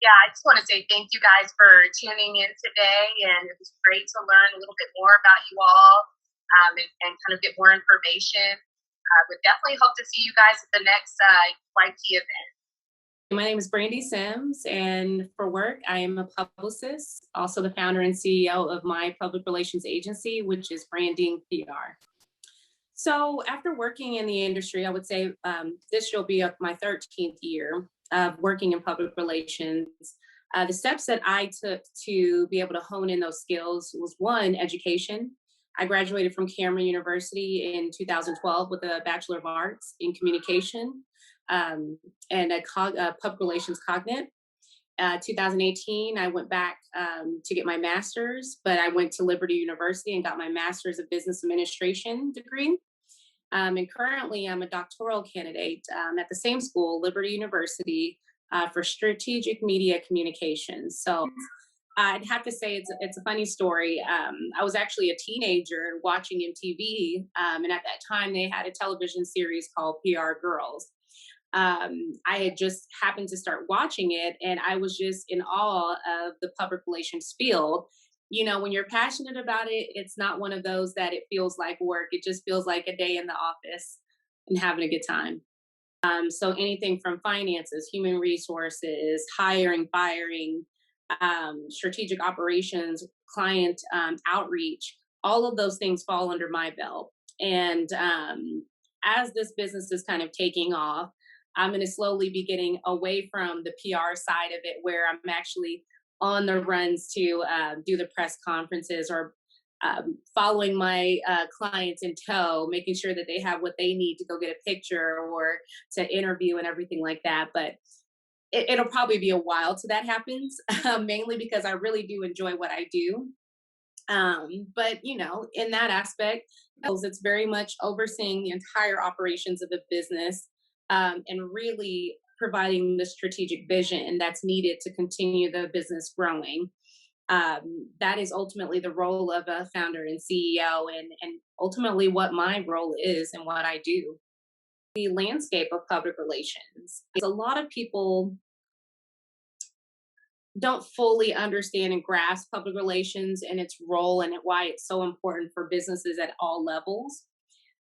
Yeah, I just want to say thank you guys for tuning in today, and it was great to learn a little bit more about you all, and kind of get more information. Would definitely hope to see you guys at the next YT event. My name is Brandi Sims, and for work, I am a publicist, also the founder and CEO of my public relations agency, which is Branding PR. So, after working in the industry, I would say this will be my 13th year of working in public relations. The steps that I took to be able to hone in those skills was one, education. I graduated from Cameron University in 2012 with a Bachelor of Arts in Communication and a Public Relations Cognate. 2018, I went back to get my master's, but I went to Liberty University and got my master's of business administration degree. And currently, I'm a doctoral candidate at the same school, Liberty University, for strategic media communications. So I'd have to say it's a funny story. I was actually a teenager watching MTV, and at that time, they had a television series called PR Girls. I had just happened to start watching it, and I was just in awe of the public relations field. You know, when you're passionate about it, it's not one of those that it feels like work. It just feels like a day in the office and having a good time. So anything from finances, human resources, hiring, firing, strategic operations, client outreach, all of those things fall under my belt. And as this business is kind of taking off, I'm going to slowly be getting away from the PR side of it, where I'm actually on the runs to do the press conferences or following my clients in tow, making sure that they have what they need to go get a picture or to interview and everything like that. But it'll probably be a while till that happens, mainly because I really do enjoy what I do. But, you know, in that aspect, it's very much overseeing the entire operations of a business and really providing the strategic vision that's needed to continue the business growing. That is ultimately the role of a founder and CEO, and ultimately what my role is and what I do. The landscape of public relations. A lot of people don't fully understand and grasp public relations and its role and why it's so important for businesses at all levels.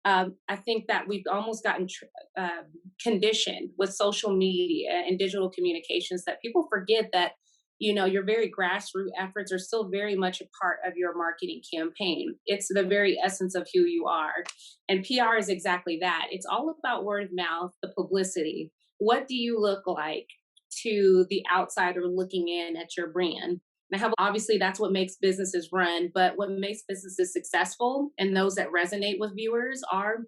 I think that we've almost gotten conditioned with social media and digital communications that people forget that, you know, your very grassroots efforts are still very much a part of your marketing campaign. It's the very essence of who you are. And PR is exactly that. It's all about word of mouth, the publicity. What do you look like to the outsider looking in at your brand? Now, obviously, that's what makes businesses run, but what makes businesses successful and those that resonate with viewers are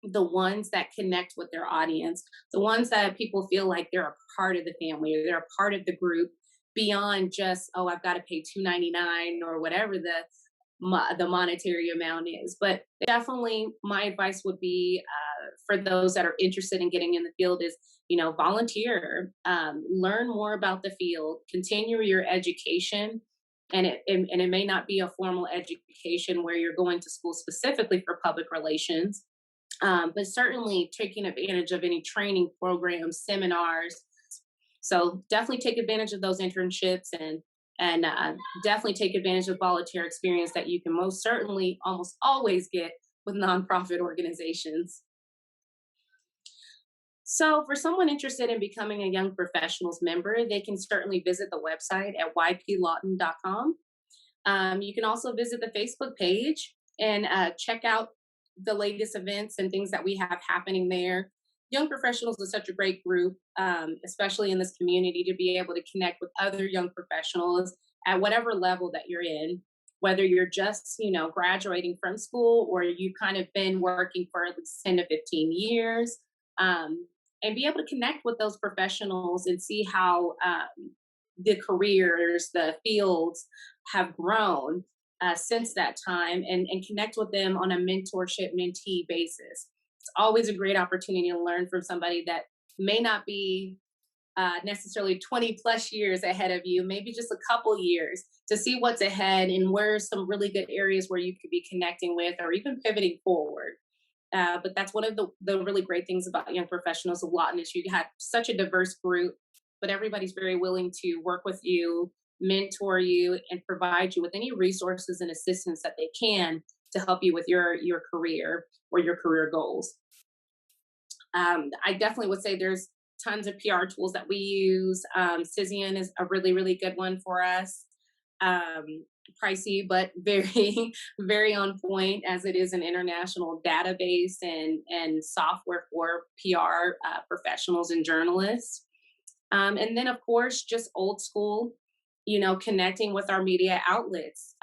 the ones that connect with their audience, the ones that people feel like they're a part of the family or they're a part of the group beyond just, oh, I've got to pay $2.99 or whatever the monetary amount is. But definitely, my advice would be for those that are interested in getting in the field is, you know, volunteer, learn more about the field, continue your education. And it may not be a formal education where you're going to school specifically for public relations, but certainly taking advantage of any training programs, seminars. So definitely take advantage of those internships and definitely take advantage of volunteer experience that you can most certainly almost always get with nonprofit organizations. So for someone interested in becoming a Young Professionals member, they can certainly visit the website at yplawton.com. You can also visit the Facebook page and check out the latest events and things that we have happening there. Young Professionals is such a great group, especially in this community, to be able to connect with other young professionals at whatever level that you're in, whether you're just, you know, graduating from school or you've kind of been working for at least 10 to 15 years. And be able to connect with those professionals and see how the careers, the fields have grown since that time, and connect with them on a mentorship mentee basis. It's always a great opportunity to learn from somebody that may not be necessarily 20 plus years ahead of you, maybe just a couple years, to see what's ahead and where are some really good areas where you could be connecting with or even pivoting forward. But that's one of the really great things about Young Professionals of Lawton is you have such a diverse group but everybody's very willing to work with you, mentor you, and provide you with any resources and assistance that they can to help you with your career or your career goals. I definitely would say there's tons of PR tools that we use. Cision is a really, really good one for us. Um, Pricey, but very, very on point, as it is an international database and software for PR professionals and journalists. And then, of course, just old school, connecting with our media outlets,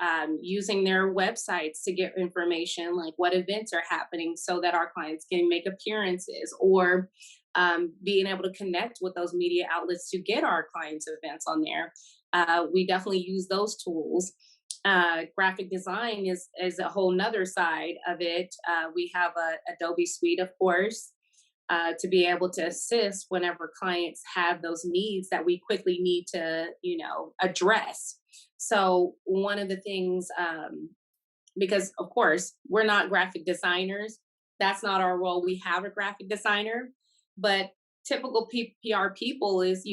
using their websites to get information like what events are happening so that our clients can make appearances, or being able to connect with those media outlets to get our clients' events on there. We definitely use those tools. Graphic design is a whole nother side of it. We have a Adobe Suite, of course, to be able to assist whenever clients have those needs that we quickly need to, address. So one of the things, because of course we're not graphic designers, that's not our role. We have a graphic designer, but typical PR people is,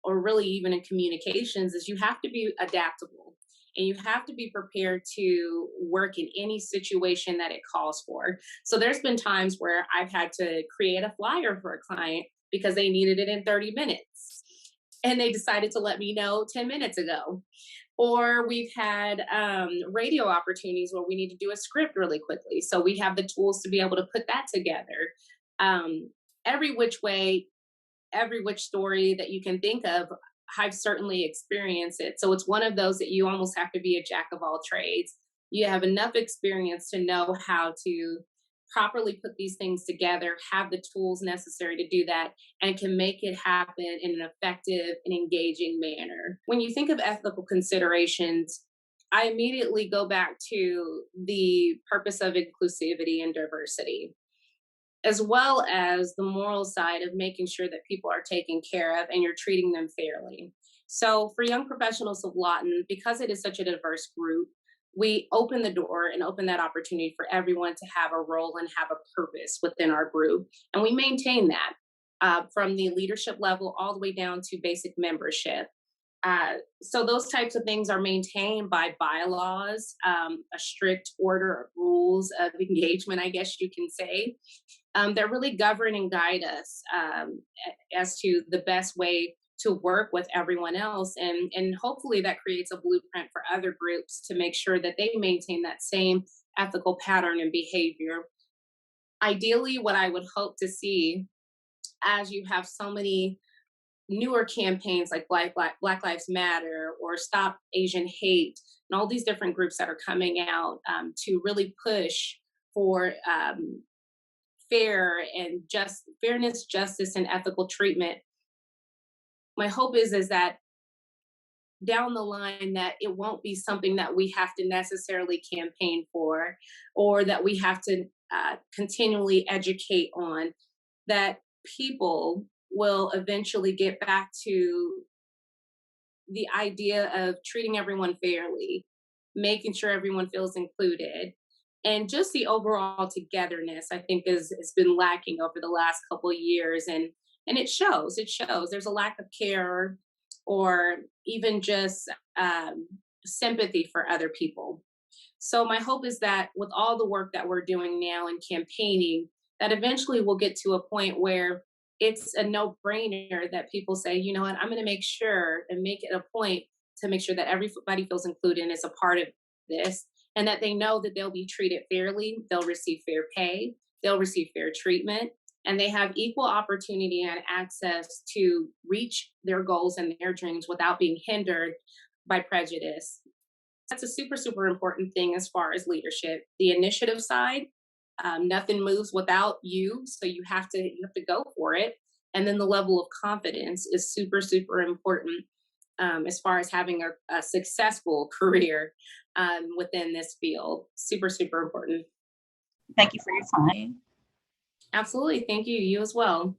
or really even in communications, is you have to be adaptable. And you have to be prepared to work in any situation that it calls for. So there's been times where I've had to create a flyer for a client because they needed it in 30 minutes. And they decided to let me know 10 minutes ago. Or we've had radio opportunities where we need to do a script really quickly. So we have the tools to be able to put that together. Every which way, every which story that you can think of, I've certainly experienced it. So it's one of those that you almost have to be a jack of all trades. You have enough experience to know how to properly put these things together, have the tools necessary to do that, and can make it happen in an effective and engaging manner. When you think of ethical considerations, I immediately go back to the purpose of inclusivity and diversity, as well as the moral side of making sure that people are taken care of and you're treating them fairly. So for young professionals of Lawton, because it is such a diverse group, we open the door and open that opportunity for everyone to have a role and have a purpose within our group. And we maintain that from the leadership level all the way down to basic membership. So those types of things are maintained by bylaws, a strict order of rules of engagement, I guess you can say. That really govern and guide us as to the best way to work with everyone else. And hopefully that creates a blueprint for other groups to make sure that they maintain that same ethical pattern and behavior. Ideally, what I would hope to see, as you have so many newer campaigns like Black Lives Matter or Stop Asian Hate, and all these different groups that are coming out to really push for fairness, justice, and ethical treatment. My hope is that down the line that it won't be something that we have to necessarily campaign for, or that we have to continually educate on, that people will eventually get back to the idea of treating everyone fairly, making sure everyone feels included. And just the overall togetherness, I think, has been lacking over the last couple of years. And it shows. There's a lack of care or even just sympathy for other people. So my hope is that with all the work that we're doing now in campaigning, that eventually we'll get to a point where it's a no-brainer that people say, you know what, I'm going to make sure and make it a point to make sure that everybody feels included and is a part of this, and that they know that they'll be treated fairly, they'll receive fair pay, they'll receive fair treatment, and they have equal opportunity and access to reach their goals and their dreams without being hindered by prejudice. That's a super, super important thing as far as leadership. The initiative side, nothing moves without you, so you have to go for it. And then the level of confidence is super, super important as far as having a successful career within this field. Super, super important. Thank you for your time. Absolutely. Thank you. You as well.